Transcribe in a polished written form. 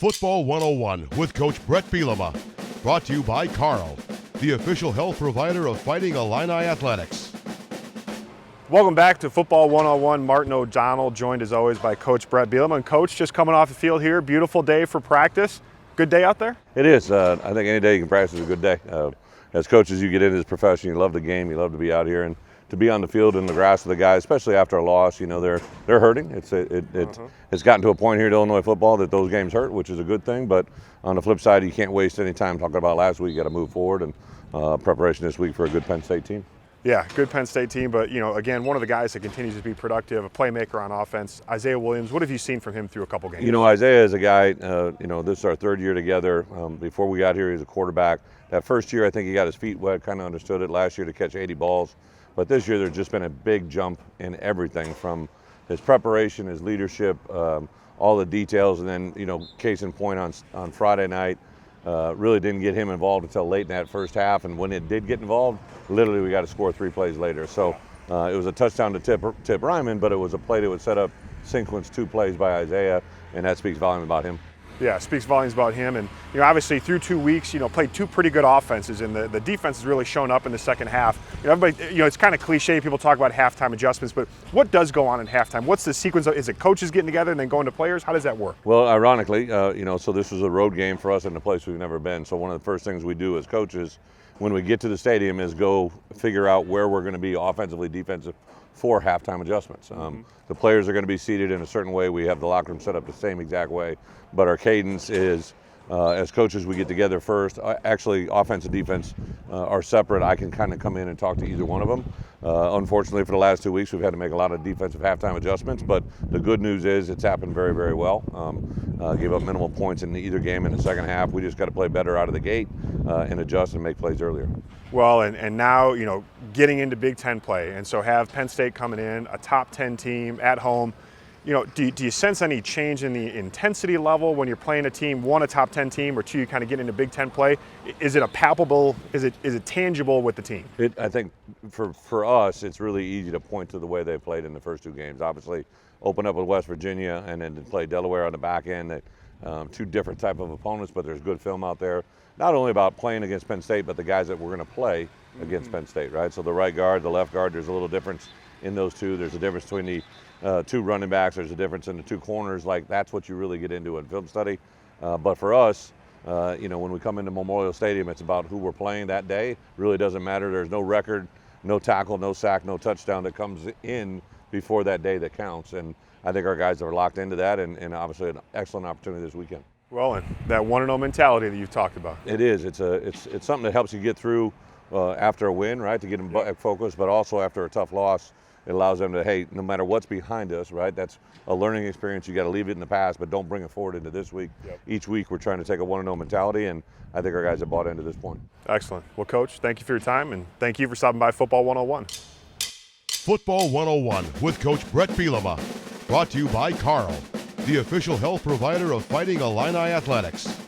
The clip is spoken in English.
Football 101 with Coach Brett Bielema. Brought to you by Carl, the official health provider of Fighting Illini Athletics. Welcome back to Football 101. Martin O'Donnell, joined as always by Coach Brett Bielema. And Coach, just coming off the field here, beautiful day for practice. Good day out there? It is. I think any day you can practice is a good day. As coaches, you get into this profession, you love the game, you love to be out here, and to be on the field in the grass with the guys, especially after a loss, you know, they're hurting. It's gotten to a point here at Illinois football that those games hurt, which is a good thing. But on the flip side, you can't waste any time talking about last week. You got to move forward and preparation this week for a good Penn State team. Yeah, good Penn State team, but again, one of the guys that continues to be productive, a playmaker on offense, Isaiah Williams. What have you seen from him through a couple games? Isaiah is a guy, this is our third year together. Before we got here, he was a quarterback. That first year, I think he got his feet wet, kind of understood it last year to catch 80 balls. But this year, there's just been a big jump in everything from his preparation, his leadership, all the details. And then, case in point on Friday night, really didn't get him involved until late in that first half. And when it did get involved, literally we got to score 3 plays later. So it was a touchdown to Tip Ryman, but it was a play that would set up sequence 2 plays by Isaiah, and that speaks volumes about him. Yeah, it speaks volumes about him. And, obviously through 2 weeks, played 2 pretty good offenses, and the defense has really shown up in the second half. Everybody, it's kind of cliche, people talk about halftime adjustments, but what does go on in halftime? What's the sequence? Is it coaches getting together and then going to players? How does that work? Well, ironically, so this was a road game for us in a place we've never been. So one of the first things we do as coaches when we get to the stadium is go figure out where we're going to be offensively, defensive for halftime adjustments. The players are going to be seated in a certain way. We have the locker room set up the same exact way, but our cadence is, as coaches, we get together first. Actually, offense and defense are separate. I can kind of come in and talk to either one of them. Unfortunately, for the last 2 weeks, we've had to make a lot of defensive halftime adjustments, but the good news is it's happened very, very well. Gave up minimal points in either game in the second half. We just got to play better out of the gate and adjust and make plays earlier. Well, and now, getting into Big Ten play, and so have Penn State coming in, a top 10 team at home. Do you sense any change in the intensity level when you're playing a team, one, a top 10 team, or two, you kind of get into Big Ten play? Is it a palpable, is it tangible with the team? I think for us, it's really easy to point to the way they played in the first 2 games. Obviously, open up with West Virginia and then play Delaware on the back end. 2 different type of opponents, but there's good film out there. Not only about playing against Penn State, but the guys that we're going to play against Penn State, right? So the right guard, the left guard, there's a little difference in those 2. There's a difference between the 2 running backs. There's a difference in the 2 corners. Like, that's what you really get into in film study. But for us, when we come into Memorial Stadium, it's about who we're playing that day. Really doesn't matter. There's no record, no tackle, no sack, no touchdown that comes in before that day that counts. And I think our guys are locked into that, and obviously an excellent opportunity this weekend. Well, and that 1-0 mentality that you've talked about. It is. It's something that helps you get through after a win, right, to get them back focused, but also after a tough loss, it allows them to, hey, no matter what's behind us, right, that's a learning experience. You got to leave it in the past, but don't bring it forward into this week. Each week we're trying to take a 1-0 mentality, and I think our guys have bought into this point. Excellent. Well, Coach, thank you for your time, and thank you for stopping by Football 101. Football 101 with Coach Brett Bielema. Brought to you by Carl, the official health provider of Fighting Illini Athletics.